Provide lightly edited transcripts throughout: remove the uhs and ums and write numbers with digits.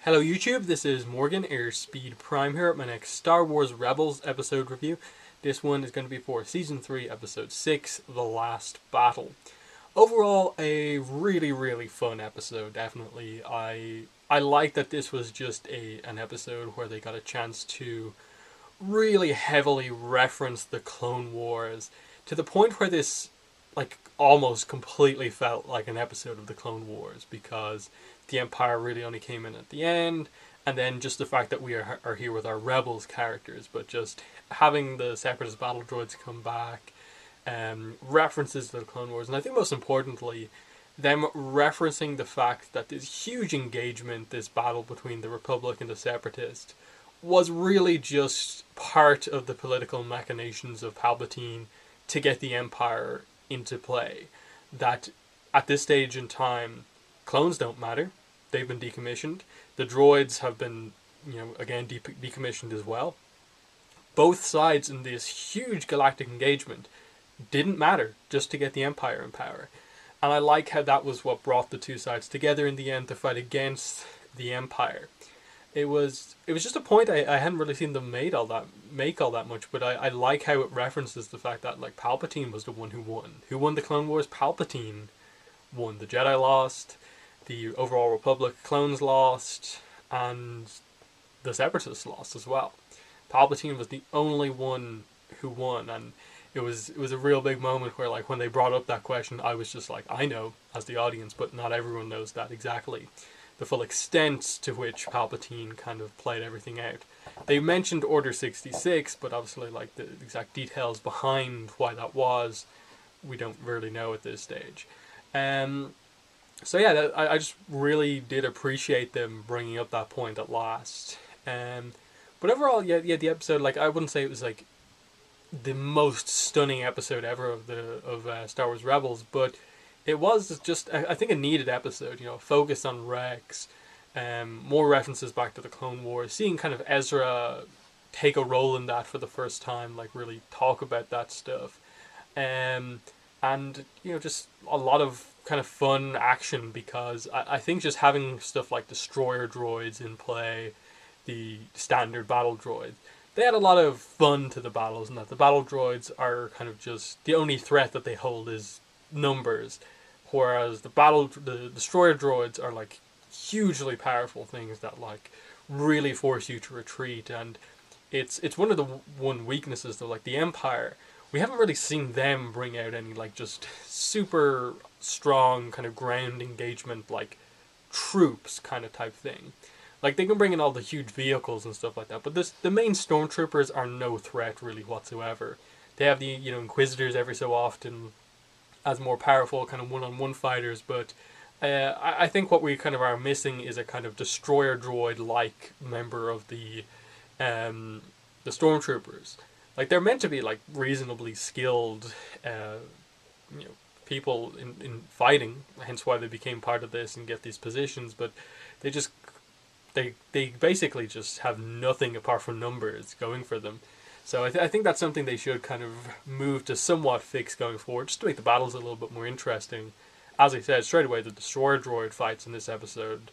Hello YouTube, this is Morgan, Airspeed Prime here at my next Star Wars Rebels episode review. This one is going to be for Season 3, Episode 6, The Last Battle. Overall, a really fun episode, definitely. I like that this was just an episode where they got a chance to really heavily reference the Clone Wars, to the point where this almost completely felt like an episode of the Clone Wars, because the Empire really only came in at the end, and then just the fact that we are here with our Rebels characters, but just having the Separatist battle droids come back, references to the Clone Wars, and I think most importantly, them referencing the fact that this huge engagement, this battle between the Republic and the Separatists, was really just part of the political machinations of Palpatine to get the Empire into play. That at this stage in time, clones don't matter. They've been decommissioned. The droids have been, again, decommissioned as well. Both sides in this huge galactic engagement didn't matter just to get the Empire in power. And I like how that was what brought the two sides together in the end to fight against the Empire. It was just a point I hadn't really seen them make all that much, but I like how it references the fact that Palpatine was the one who won. Who won the Clone Wars? Palpatine won. The Jedi lost, the overall Republic clones lost, and the Separatists lost as well. Palpatine was the only one who won, and it was a real big moment where when they brought up that question, I was just like, I know as the audience, but not everyone knows that exactly. The full extent to which Palpatine kind of played everything out. They mentioned Order 66, but obviously the exact details behind why that was, we don't really know at this stage. So yeah, I just really did appreciate them bringing up that point at last. But overall, yeah, the episode, I wouldn't say it was the most stunning episode ever of Star Wars Rebels, but it was just, I think, a needed episode. Focus on Rex, more references back to the Clone Wars, seeing kind of Ezra take a role in that for the first time, really talk about that stuff, and just a lot of kind of fun action, because I think just having stuff like destroyer droids in play, the standard battle droids, they add a lot of fun to the battles, and that the battle droids are kind of just the only threat that they hold is numbers, whereas the destroyer droids are hugely powerful things that really force you to retreat. And it's one of the one weaknesses though, the Empire, we haven't really seen them bring out any just super strong kind of ground engagement troops kind of type thing. They can bring in all the huge vehicles and stuff like that, but the main stormtroopers are no threat really whatsoever. They have the Inquisitors every so often as more powerful kind of one-on-one fighters, but I think what we kind of are missing is a kind of destroyer droid member of the stormtroopers. They're meant to be reasonably skilled people in fighting, hence why they became part of this and get these positions, but they basically just have nothing apart from numbers going for them. So I think that's something they should kind of move to somewhat fix going forward, just to make the battles a little bit more interesting. As I said, straight away, the destroyer droid fights in this episode,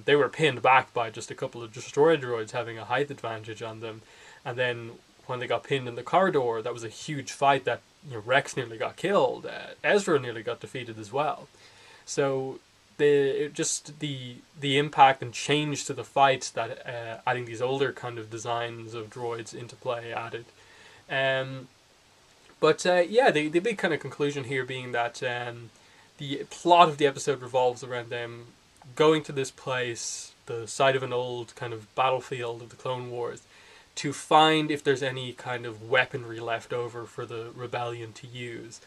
they were pinned back by just a couple of destroyer droids having a height advantage on them. And then when they got pinned in the corridor, that was a huge fight that Rex nearly got killed. Ezra nearly got defeated as well. So the impact and change to the fights that adding these older kind of designs of droids into play added. The big kind of conclusion here being that the plot of the episode revolves around them going to this place, the site of an old kind of battlefield of the Clone Wars, to find if there's any kind of weaponry left over for the rebellion to use.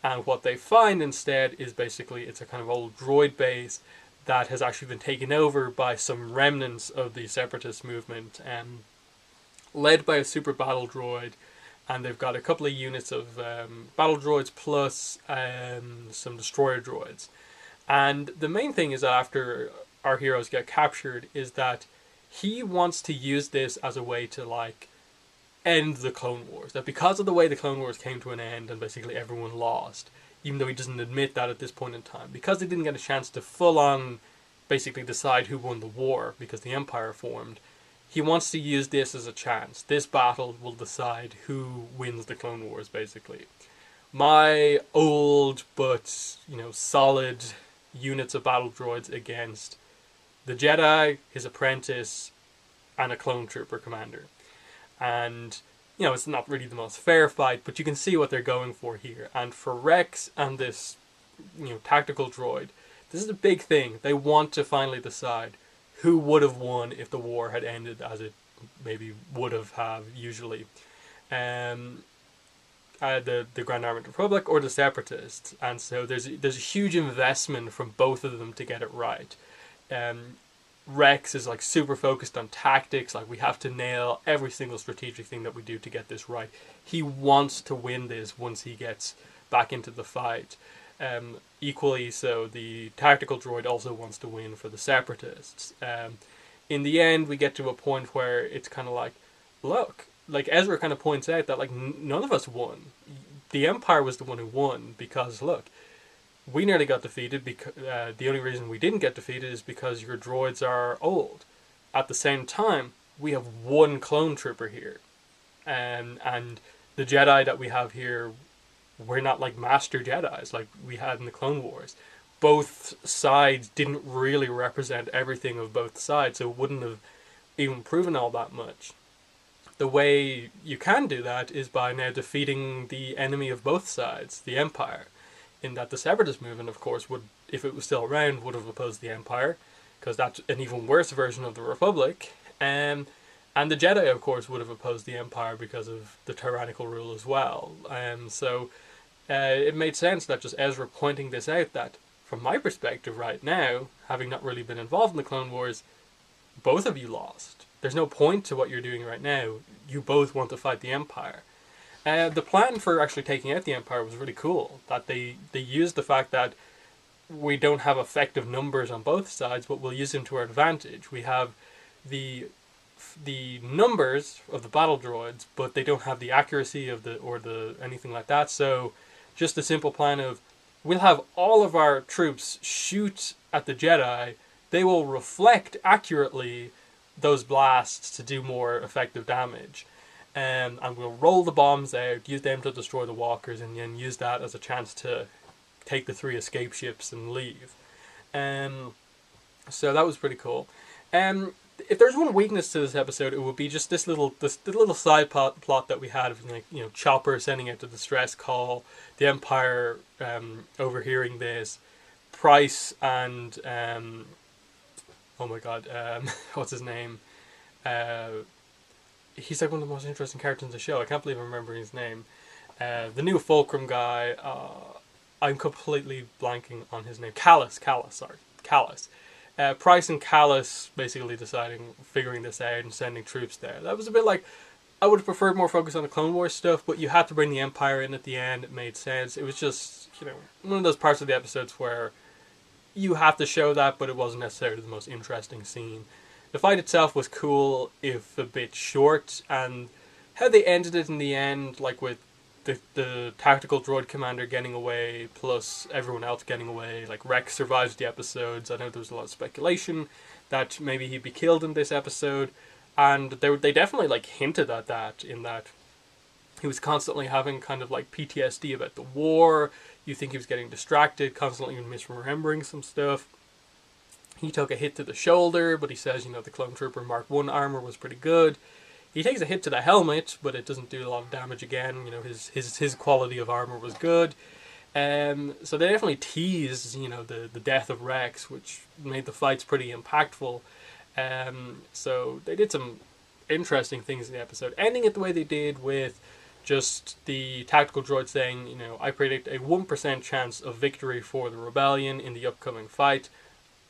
And what they find instead is basically it's a kind of old droid base that has actually been taken over by some remnants of the Separatist movement, led by a super battle droid. And they've got a couple of units of battle droids plus some destroyer droids. And the main thing is that after our heroes get captured is that he wants to use this as a way to end the Clone Wars. That because of the way the Clone Wars came to an end and basically everyone lost, even though he doesn't admit that at this point in time, because they didn't get a chance to full on basically decide who won the war because the Empire formed. He wants to use this as a chance. This battle will decide who wins the Clone Wars, basically. My old but, solid units of battle droids against the Jedi, his apprentice, and a clone trooper commander. And, it's not really the most fair fight, but you can see what they're going for here. And for Rex and this, tactical droid, this is a big thing. They want to finally decide who would have won if the war had ended as it maybe would have usually. The Grand Armed Republic or the Separatists. And so there's a huge investment from both of them to get it right. Rex is like super focused on tactics, like we have to nail every single strategic thing that we do to get this right. He wants to win this once he gets back into the fight. Equally so, the tactical droid also wants to win for the Separatists. In the end, we get to a point where it's kind of like, look, like Ezra kind of points out that like none of us won. The Empire was the one who won because look, we nearly got defeated because the only reason we didn't get defeated is because your droids are old. At the same time, we have one clone trooper here, and the Jedi that we have here, we're not like master Jedis like we had in the Clone Wars. Both sides didn't really represent everything of both sides, so it wouldn't have even proven all that much. The way you can do that is by now defeating the enemy of both sides, the Empire. In that the Separatist movement, of course, would, if it was still around, would have opposed the Empire, because that's an even worse version of the Republic. And the Jedi, of course, would have opposed the Empire because of the tyrannical rule as well. So it made sense that just Ezra pointing this out, that from my perspective right now, having not really been involved in the Clone Wars, both of you lost. There's no point to what you're doing right now. You both want to fight the Empire. The plan for actually taking out the Empire was really cool. That they used the fact that we don't have effective numbers on both sides, but we'll use them to our advantage. We have the numbers of the battle droids, but they don't have the accuracy of the anything like that. So just the simple plan of we'll have all of our troops shoot at the Jedi. They will reflect accurately those blasts to do more effective damage. And we'll roll the bombs out, use them to destroy the walkers, and then use that as a chance to take the 3 escape ships and leave. So that was pretty cool. If there's one weakness to this episode, it would be just this little side plot that we had of Chopper sending out the distress call, the Empire overhearing this, Price and oh my god, what's his name? He's like one of the most interesting characters in the show. I can't believe I'm remembering his name. The new Fulcrum guy. I'm completely blanking on his name. Callus. Price and Callus basically figuring this out and sending troops there. That was a bit like, I would have preferred more focus on the Clone Wars stuff, but you had to bring the Empire in at the end. It made sense. It was just, one of those parts of the episodes where you have to show that, but it wasn't necessarily the most interesting scene. The fight itself was cool, if a bit short, and how they ended it in the end, like with the tactical droid commander getting away, plus everyone else getting away, like Rex survives the episodes. I know there was a lot of speculation that maybe he'd be killed in this episode, and they definitely hinted at that, in that he was constantly having kind of PTSD about the war. You think he was getting distracted, constantly misremembering some stuff. He took a hit to the shoulder, but he says, the Clone Trooper Mark I armor was pretty good. He takes a hit to the helmet, but it doesn't do a lot of damage again. His quality of armor was good. So they definitely teased, the death of Rex, which made the fights pretty impactful. So they did some interesting things in the episode. Ending it the way they did with just the tactical droid saying, I predict a 1% chance of victory for the rebellion in the upcoming fight.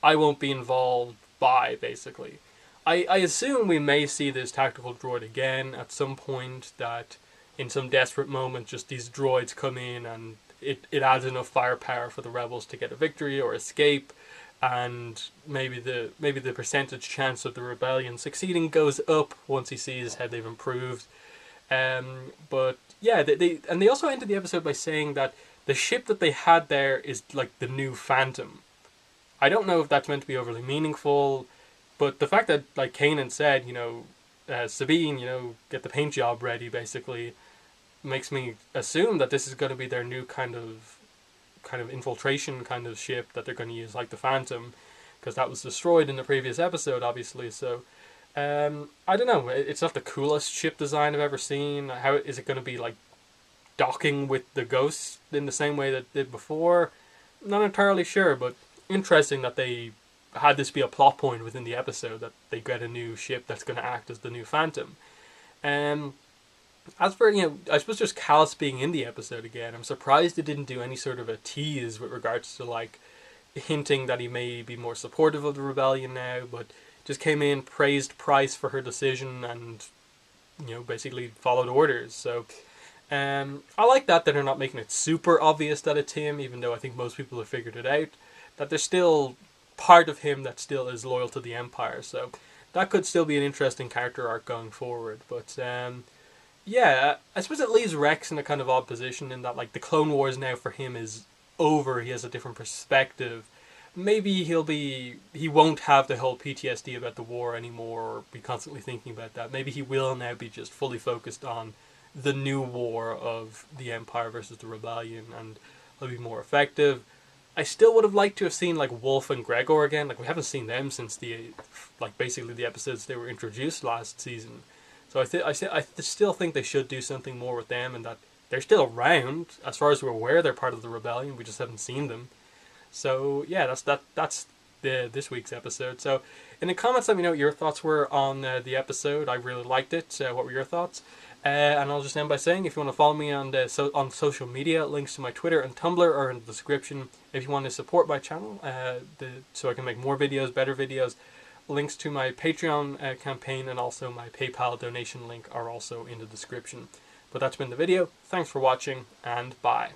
I won't be involved by, basically. I assume we may see this tactical droid again at some point, that in some desperate moment just these droids come in and it adds enough firepower for the rebels to get a victory or escape, and maybe the percentage chance of the rebellion succeeding goes up once he sees how they've improved. But yeah, they also ended the episode by saying that the ship that they had there is like the new Phantom. I don't know if that's meant to be overly meaningful, but the fact that, like Kanan said, Sabine, get the paint job ready, basically, makes me assume that this is going to be their new kind of infiltration kind of ship that they're going to use, like the Phantom, because that was destroyed in the previous episode, obviously. So, I don't know. It's not the coolest ship design I've ever seen. How is it going to be like docking with the Ghost in the same way that it did before? Not entirely sure, but interesting that they had this be a plot point within the episode, that they get a new ship that's going to act as the new Phantom. As for, I suppose just Kallus being in the episode again, I'm surprised it didn't do any sort of a tease with regards to, like, hinting that he may be more supportive of the rebellion now, but just came in, praised Pryce for her decision, and, basically followed orders. So, I like that they're not making it super obvious that it's him, even though I think most people have figured it out, that there's still part of him that still is loyal to the Empire. So, that could still be an interesting character arc going forward. But, yeah, I suppose it leaves Rex in a kind of odd position in that, like, the Clone Wars now for him is over. He has a different perspective. Maybe he won't have the whole PTSD about the war anymore, or be constantly thinking about that. Maybe he will now be just fully focused on the new war of the Empire versus the Rebellion, and he'll be more effective. I still would have liked to have seen, like, Wolf and Gregor again. Like, we haven't seen them since basically the episodes they were introduced last season. So I still think they should do something more with them, and that they're still around. As far as we're aware, they're part of the Rebellion. We just haven't seen them. So yeah, that's this week's episode. So in the comments, let me know what your thoughts were on the episode. I really liked it. What were your thoughts? And I'll just end by saying, if you want to follow me on on social media, links to my Twitter and Tumblr are in the description. If you want to support my channel, so I can make more videos, better videos, links to my Patreon campaign and also my PayPal donation link are also in the description. But that's been the video. Thanks for watching, and bye.